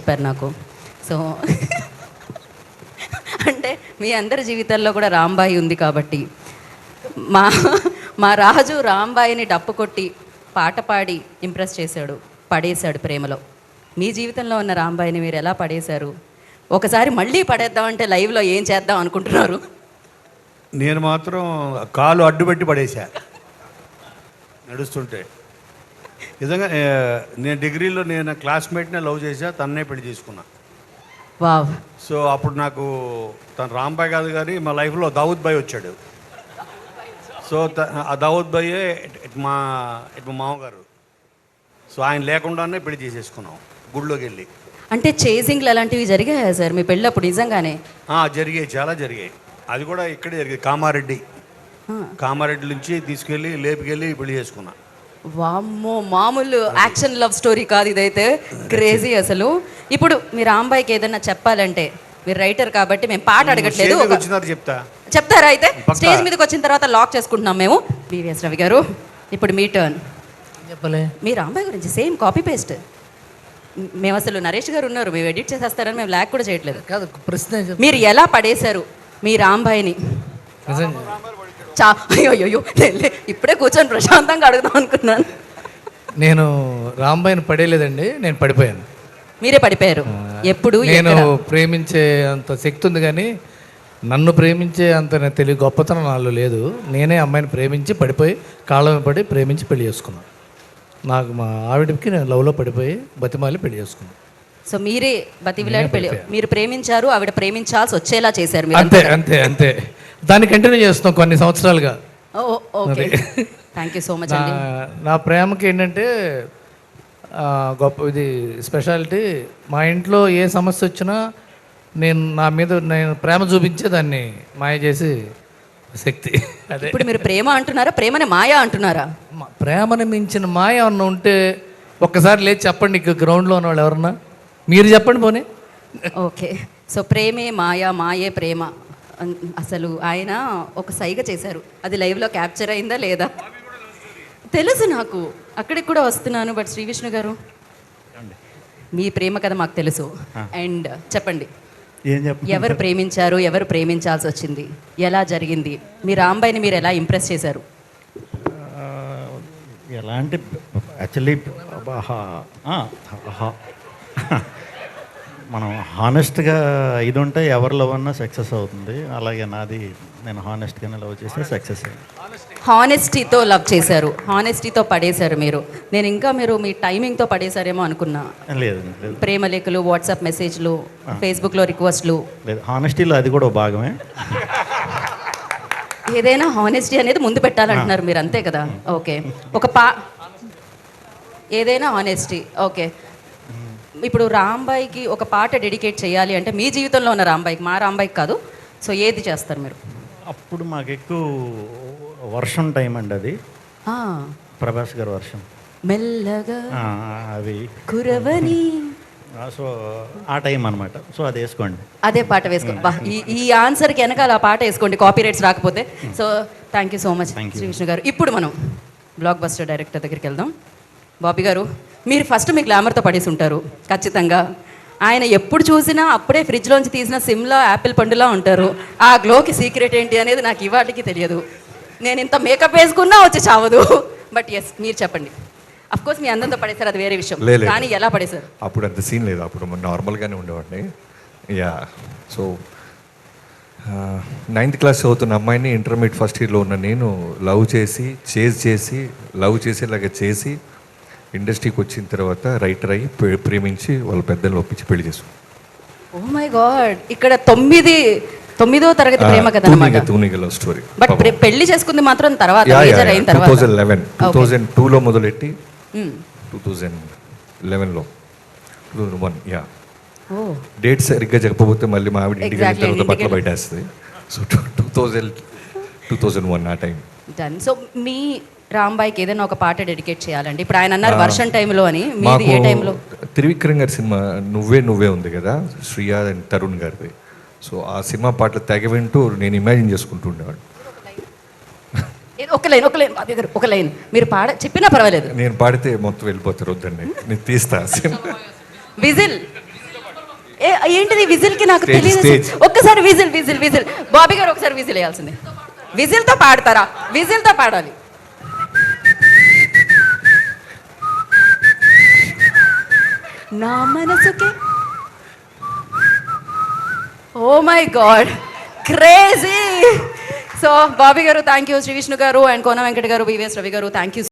చెప్పారు నాకు. సో అంటే మీ అందరి జీవితాల్లో కూడా రాంబాయి ఉంది కాబట్టి మా మా రాజు రాంబాయిని డప్పు కొట్టి పాట పాడి ఇంప్రెస్ చేశాడు, పడేశాడు ప్రేమలో. మీ జీవితంలో ఉన్న రాంబాయిని మీరు ఎలా పడేశారు? ఒకసారి మళ్ళీ పడేద్దామంటే లైవ్లో ఏం చేద్దాం అనుకుంటున్నారు? నేను మాత్రం కాలు అడ్డుపెట్టి పడేశా నడుస్తుంటే. నిజంగా నేను డిగ్రీలో నేను క్లాస్మేట్నే లవ్ చేశా, తన్నే పెళ్లి చేసుకున్నా. వావ్. సో అప్పుడు నాకు తను రాంబాయ్ కాదు కానీ మా లైఫ్లో దావుద్ భాయ్ వచ్చాడు. సో ఆ దావుద్ భాయే మా మామగారు. సో ఆయన లేకుండానే పెళ్లి చేసేసుకున్నాం గుడిలోకి వెళ్ళి. అంటే చేసింగ్లు అలాంటివి జరిగాయా సార్ మీ పెళ్ళప్పుడు నిజంగానే? జరిగాయి, చాలా జరిగాయి. అది కూడా ఇక్కడే జరిగాయి. కామారెడ్డి నుంచి తీసుకెళ్ళి లేపుకెళ్ళి పెళ్లి చేసుకున్నా. వామ్మో, మామూలు యాక్షన్ లవ్ స్టోరీ కాదు ఇదైతే. క్రేజీ అసలు. ఇప్పుడు మీ రాంబాయికి ఏదైనా చెప్పాలంటే, మీరు రైటర్ కాబట్టి మేము పాట అడగట్లేదు, చెప్తారా? అయితే స్టేజ్ మీదకి వచ్చిన తర్వాత లాక్ చేసుకుంటున్నాం మేము. బివిఎస్ రవి గారు, ఇప్పుడు మీ టర్న్. చెప్పలే మీ రాంబాయి గురించి సేమ్ కాపీ పేస్ట్. మేము అసలు నరేష్ గారు ఉన్నారు, మేము ఎడిట్ చేసేస్తారని మేము ల్యాక్ కూడా చేయట్లేదు. కాదు, ప్రశ్న మీరు ఎలా పడేశారు మీ రాంబాయిని? అయ్యో ఇప్పుడే కూర్చొని ప్రశాంతంగా అడుగుదాం అనుకున్నాను. నేను రాంబాయిని పడేయలేదండి, నేను పడిపోయాను. మీరే పడిపోయారు? ఎప్పుడు? నేను ప్రేమించే అంత శక్తి ఉంది కానీ నన్ను ప్రేమించే అంత తెలివి గొప్పతనం నాలో లేదు. నేనే అమ్మాయిని ప్రేమించి పడిపోయి కాళ్ళ పడి ప్రేమించి పెళ్లి చేసుకున్నాను. నాకు మా ఆవిడకి నేను లవ్లో పడిపోయి బతిమాలి పెళ్లి చేసుకున్నాను. సో మీరే బతివిలాడి పెళ్లి, మీరు ప్రేమించారు, ఆవిడ ప్రేమించాల్సి వచ్చేలా చేశారు. అంతే అంతే అంతే. దాన్ని కంటిన్యూ చేస్తున్నాం కొన్ని సంవత్సరాలుగా. Okay, thank you so much అండి. నా ప్రేమకి ఏంటంటే గొప్ప ఇది స్పెషాలిటీ. మా ఇంట్లో ఏ సమస్య వచ్చినా నేను ప్రేమ చూపించే దాన్ని మాయ చేసి శక్తి. అదే ఇప్పుడు మీరు ప్రేమ అంటున్నారా, ప్రేమని మాయ అంటున్నారా? ప్రేమని మించిన మాయ ఏమన్నా ఉంటే ఒక్కసారి లేచి చెప్పండి. ఇక గ్రౌండ్లో ఉన్న వాళ్ళు ఎవరన్నా మీరు చెప్పండి పోనీ. ఓకే, సో ప్రేమే మాయ, మాయే ప్రేమ. అసలు ఆయన ఒక సైగ చేశారు, అది లైవ్లో క్యాప్చర్ అయిందా లేదా తెలుసు నాకు, అక్కడికి కూడా వస్తున్నాను. బట్ శ్రీ విష్ణు గారు, మీ ప్రేమ కథ మాకు తెలుసు. అండ్ చెప్పండి, ఎవరు ప్రేమించారు, ఎవరు ప్రేమించాల్సి వచ్చింది, ఎలా జరిగింది, మీ రాంబాయిని మీరు ఎలా ఇంప్రెస్ చేశారు? ఎలా అంటే యాక్చువల్లీ మనం హానెస్ట్గా ఇది ఉంటే ఎవరి లవ్ అన్నా సక్సెస్ అవుతుంది. అలాగే నాది, నేను హానెస్ట్గానే లవ్ చేస్తే సక్సెస్ అయ్యింది. హానెస్టీతో లవ్ చేశారు, హానెస్టీతో పడేశారు మీరు. నేను ఇంకా మీరు మీ టైమింగ్తో పడేశారేమో అనుకున్నా. లేదు, ప్రేమ లేఖలు, వాట్సాప్ మెసేజ్లు, ఫేస్బుక్లో రిక్వెస్ట్లు. లేదు, హానెస్టీలో అది కూడా భాగమే. ఏదైనా హానెస్టీ అనేది ముందు పెట్టాలంటున్నారు మీరు, అంతే కదా? ఓకే, ఏదైనా హానెస్టీ. ఓకే, ఇప్పుడు రాంబాయికి ఒక పాట డెడికేట్ చేయాలి అంటే మీ జీవితంలో ఉన్న రాంబాయికి, మా రాంబాయికి కాదు, సో ఏది చేస్తారు మీరు? అప్పుడు మాకు ఎక్కువ వర్షం టైం అండి, అది ప్రభాస్ గారు వర్షం మెల్లగా అవి కురవని, సో ఆ టైం అనమాట. సో అది వేసుకోండి, అదే పాట వేసుకోండి. ఈ ఆన్సర్కి వెనకాల ఆ పాట వేసుకోండి, కాపీ రైట్స్ రాకపోతే. So thank you so much Shri Vishnu గారు. ఇప్పుడు మనం బ్లాక్ బస్టర్ డైరెక్టర్ దగ్గరికి వెళ్దాం. బాబీ గారు, మీరు ఫస్ట్ మీ గ్లామర్తో పడేసి ఉంటారు ఖచ్చితంగా. ఆయన ఎప్పుడు చూసినా అప్పుడే ఫ్రిడ్జ్లోంచి తీసిన సిమ్లా యాపిల్ పండులా ఉంటారు. ఆ గ్లోకి సీక్రెట్ ఏంటి అనేది నాకు ఇవాటికి తెలియదు. నేను ఇంత మేకప్ వేసుకున్నా వచ్చి చావదు. బట్ ఎస్, మీరు చెప్పండి. అఫ్ కోర్స్ మీ అందంతో పడేశారు, అది వేరే విషయం, కానీ ఎలా పడేశారు? అప్పుడు అంత సీన్ లేదు, అప్పుడు నార్మల్గానే ఉండేవాడిని. యా, సో 9th క్లాస్ చదువుతున్న అమ్మాయిని ఇంటర్మీడియట్ ఫస్ట్ ఇయర్లో ఉన్న నేను లవ్ చేసి ఇలాగ చేసి ఇండస్ట్రీకి వచ్చిన తర్వాత రైటర్ అయ్యి ప్రేమించి వాళ్ళ పెద్దలను ఒప్పించి పెళ్లి చేసుకున్నాను. ఓ మై గాడ్, ఇక్కడ 9వ తరగతి ప్రేమ కథ అన్నమాట. తూనిగ లవ్ స్టోరీ. బట్ పెళ్లి చేసుకుంది మాత్రం తర్వాత, మేజర్ అయిన తర్వాత 2002లో మొదలెట్టి 2011లో 2001. యా, డేట్ సరిగ్గా చెప్పబోతే మళ్ళీ మా ఆవిడ ఇంటికి వెళ్ళిన తర్వాత బట్టలు బయట వేస్తుంది. సో 2001 ఆ టైం డన్. సో మీ రాంబాయికి ఏదైనా ఒక పాట డెడికేట్ చేయాలండి. ఇప్పుడు ఆయన అన్నారు వర్షం టైంలో అని, మీది ఏ టైంలో? త్రివిక్రమ్ గారి సినిమా నువ్వే ఉంది కదా, శ్రియా అండ్ తరుణ్ గారిది. సో ఆ సినిమా పాటలు తెగ వింటూ నేను ఇమాజిన్ చేసుకుంటూ ఉండేవాడు. ఒక లైన్ మీరు చెప్పినా పర్వాలేదు. నేను పాడితే మొత్తం వెళ్ళిపోతారు, వద్దండి, నేను తీస్తా. విజిల్ ఏంటిది విజిల్కి నాకు Stage, తెలియదు. stage. ఒక్కసారి విజిల్ బాబీ గారు ఒకసారి విజిల్ వేయాల్సిందే. విజిల్తో పాడతారా? విజిల్తో పాడాలి. నా మనసుకే oh my god crazy. So Bobby గారు థ్యాంక్ యూ, శ్రీ విష్ణు గారు అండ్ కోన వెంకట గారు, వివిఎస్ రవి గారు థ్యాంక్ యూ.